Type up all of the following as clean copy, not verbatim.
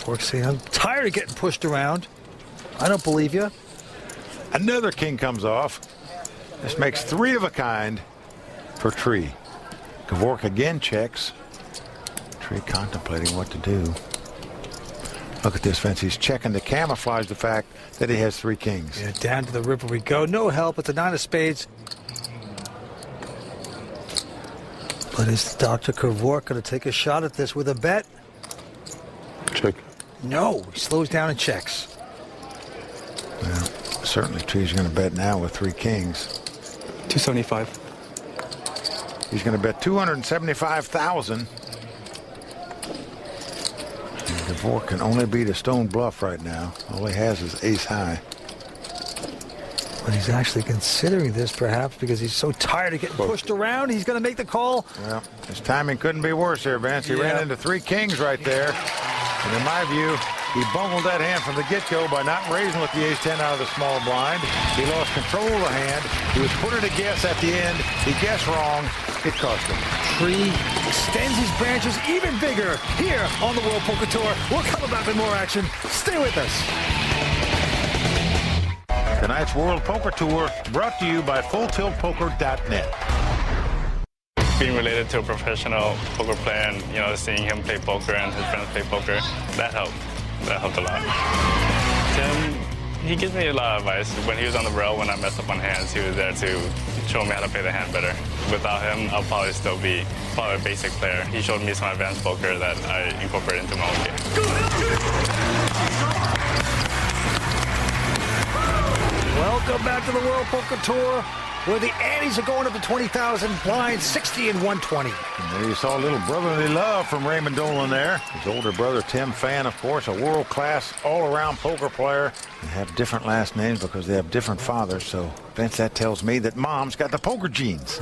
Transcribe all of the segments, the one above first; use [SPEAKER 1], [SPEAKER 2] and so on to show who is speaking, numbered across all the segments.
[SPEAKER 1] Gevork saying, I'm tired of getting pushed around. I don't believe you.
[SPEAKER 2] Another king comes off. This makes 3 of a kind for Tree. Gevork again checks. Tree contemplating what to do. Look at this, Vince. He's checking to camouflage the fact that he has 3 kings.
[SPEAKER 1] Yeah, down to the river we go. No help. It's a 9 of spades. But is Dr. Gevork going to take a shot at this with a bet?
[SPEAKER 3] Check.
[SPEAKER 1] No. He slows down and checks.
[SPEAKER 2] Well, certainly Tree's going to bet now with 3 kings.
[SPEAKER 3] 275.
[SPEAKER 2] He's going to bet 275,000. Gevork can only beat a stone bluff right now. All he has is ace high.
[SPEAKER 1] But he's actually considering this perhaps because he's so tired of getting pushed around. He's going to make the call.
[SPEAKER 2] Well, his timing couldn't be worse here, Vince. He ran into 3 kings right there. And in my view, he bungled that hand from the get-go by not raising with the ace-10 out of the small blind. He lost control of the hand. He was put at a guess at the end. He guessed wrong. It cost him.
[SPEAKER 1] Tree extends his branches even bigger here on the World Poker Tour. We'll come back with more action. Stay with us.
[SPEAKER 2] Tonight's World Poker Tour brought to you by FullTiltPoker.net.
[SPEAKER 4] Being related to a professional poker player and, seeing him play poker and his friends play poker, that helped. That helped a lot. Tim, he gives me a lot of advice. When he was on the rail, when I messed up on hands, he was there to show me how to play the hand better. Without him, I'll probably still be a basic player. He showed me some advanced poker that I incorporate into my own game.
[SPEAKER 1] Welcome back to the World Poker Tour, where the antes are going up to 20,000, blinds 60 and 120.
[SPEAKER 2] And there you saw a little brotherly love from Raymond Dolan there. His older brother, Tim Fan, of course, a world-class, all-around poker player. They have different last names because they have different fathers, so, Vince, that tells me that Mom's got the poker genes.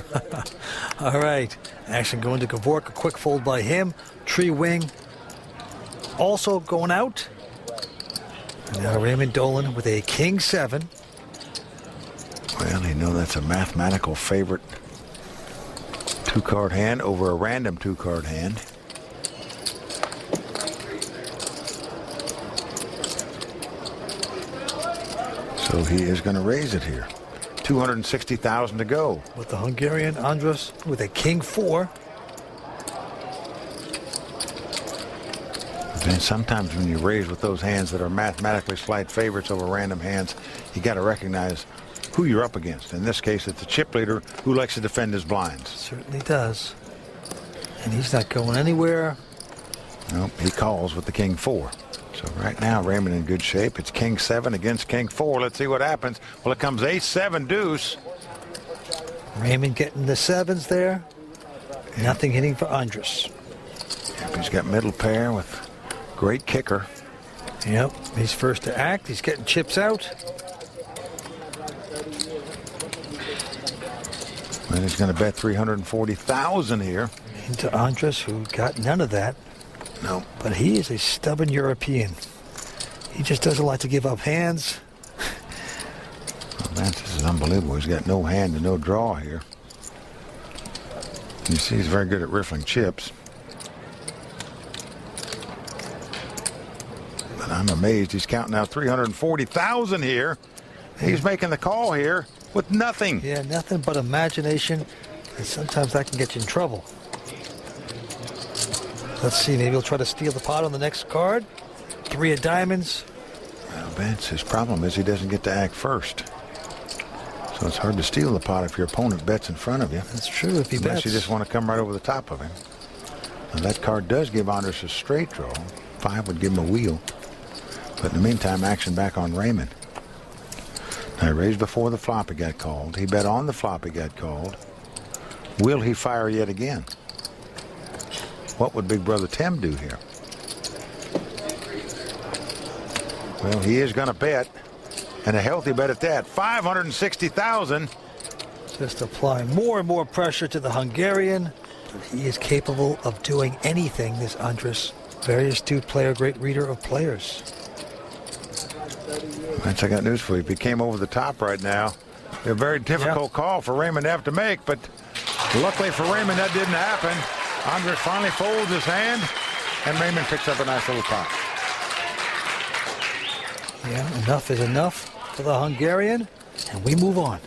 [SPEAKER 1] All right. Action going to Gevork, a quick fold by him. Tree wing also going out. And now Raymond Dolan with a king 7.
[SPEAKER 2] Well, you know that's a mathematical favorite 2-card hand over a random 2-card hand. So he is going to raise it here. 260,000 to go.
[SPEAKER 1] With the Hungarian Andras with a king 4.
[SPEAKER 2] And sometimes when you raise with those hands that are mathematically slight favorites over random hands, you got to recognize who you're up against. In this case, it's the chip leader who likes to defend his blinds.
[SPEAKER 1] Certainly does. And he's not going anywhere.
[SPEAKER 2] Nope, he calls with the king 4. So right now, Raymond in good shape. It's king 7 against king 4. Let's see what happens. Well, it comes ace 7 deuce.
[SPEAKER 1] Raymond getting the 7s there. Nothing hitting for Andras.
[SPEAKER 2] Yep, he's got middle pair with great kicker.
[SPEAKER 1] Yep, he's first to act. He's getting chips out.
[SPEAKER 2] And he's going to bet 340,000 here.
[SPEAKER 1] Into Andras, who got none of that.
[SPEAKER 2] No.
[SPEAKER 1] But he is a stubborn European. He just doesn't like to give up hands.
[SPEAKER 2] Well, Vance, this is unbelievable. He's got no hand and no draw here. You see he's very good at riffling chips. But I'm amazed he's counting out 340,000 here. He's making the call here with nothing.
[SPEAKER 1] Yeah, nothing but imagination. And sometimes that can get you in trouble. Let's see, maybe he'll try to steal the pot on the next card. 3 of diamonds.
[SPEAKER 2] Well, Vance, his problem is he doesn't get to act first. So it's hard to steal the pot if your opponent bets in front of you.
[SPEAKER 1] That's true if he
[SPEAKER 2] Unless
[SPEAKER 1] bets.
[SPEAKER 2] you just want to come right over the top of him. Now that card does give Andras a straight draw. 5 would give him a wheel. But in the meantime, action back on Raymond. Now he raised before the flop, he got called. He bet on the flop, he got called. Will he fire yet again? What would Big Brother Tim do here? Well, he is going to bet, and a healthy bet at that. 560,000.
[SPEAKER 1] Just applying more and more pressure to the Hungarian. But he is capable of doing anything, this Andras. Very astute player, great reader of players.
[SPEAKER 2] Vance, I got news for you. If he came over the top right now, a very difficult call for Raymond to have to make, but luckily for Raymond, that didn't happen. Andras finally folds his hand, and Raymond picks up a nice little pot.
[SPEAKER 1] Yeah, enough is enough for the Hungarian, and we move on.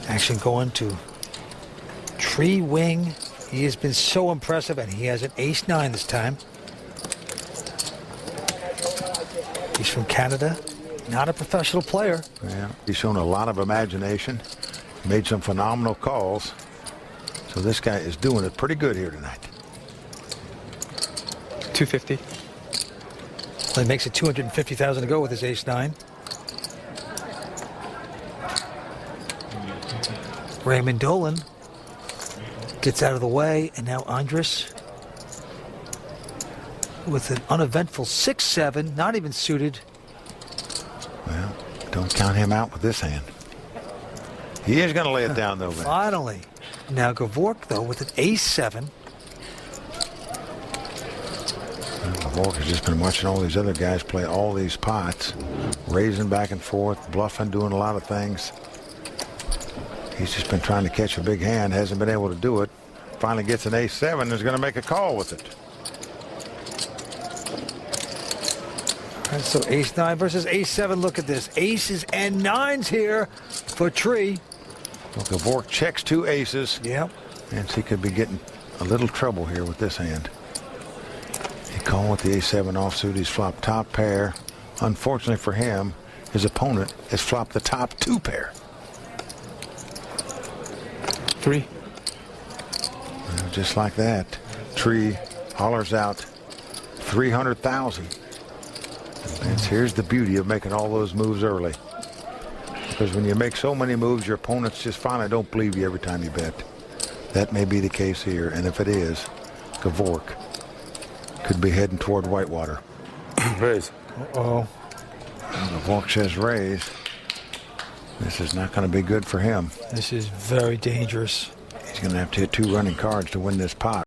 [SPEAKER 1] Action going to Tree Wing. He has been so impressive, and he has an ace-9 this time. He's from Canada, not a professional player.
[SPEAKER 2] Yeah, he's shown a lot of imagination, made some phenomenal calls. So this guy is doing it pretty good here tonight.
[SPEAKER 3] 250.
[SPEAKER 1] Well, he makes it 250,000 to go with his ace-9. Raymond Dolan gets out of the way, and now Andras with an uneventful 6-7, not even suited.
[SPEAKER 2] Well, don't count him out with this hand. He is going to lay it down, though, man.
[SPEAKER 1] Finally. Now Gevork, though, with an ace-7.
[SPEAKER 2] Gevork has just been watching all these other guys play all these pots, raising back and forth, bluffing, doing a lot of things. He's just been trying to catch a big hand, hasn't been able to do it. Finally gets an ace-7 and is going to make a call with it.
[SPEAKER 1] All right, so ace-9 versus ace-7. Look at this. Aces and 9s here for Tree.
[SPEAKER 2] Well, Gevork checks 2 aces.
[SPEAKER 1] Yep.
[SPEAKER 2] And he could be getting a little trouble here with this hand. He called with the ace-7 offsuit. He's flopped top pair. Unfortunately for him, his opponent has flopped the top 2 pair.
[SPEAKER 3] 3.
[SPEAKER 2] Well, just like that, Tree hollers out 300,000. And here's the beauty of making all those moves early. Because when you make so many moves, your opponents just finally don't believe you every time you bet. That may be the case here, and if it is, Gevork could be heading toward Whitewater.
[SPEAKER 3] Raise.
[SPEAKER 1] Uh-oh.
[SPEAKER 2] Gevork says raise. This is not going to be good for him.
[SPEAKER 1] This is very dangerous.
[SPEAKER 2] He's going to have to hit 2 running cards to win this pot.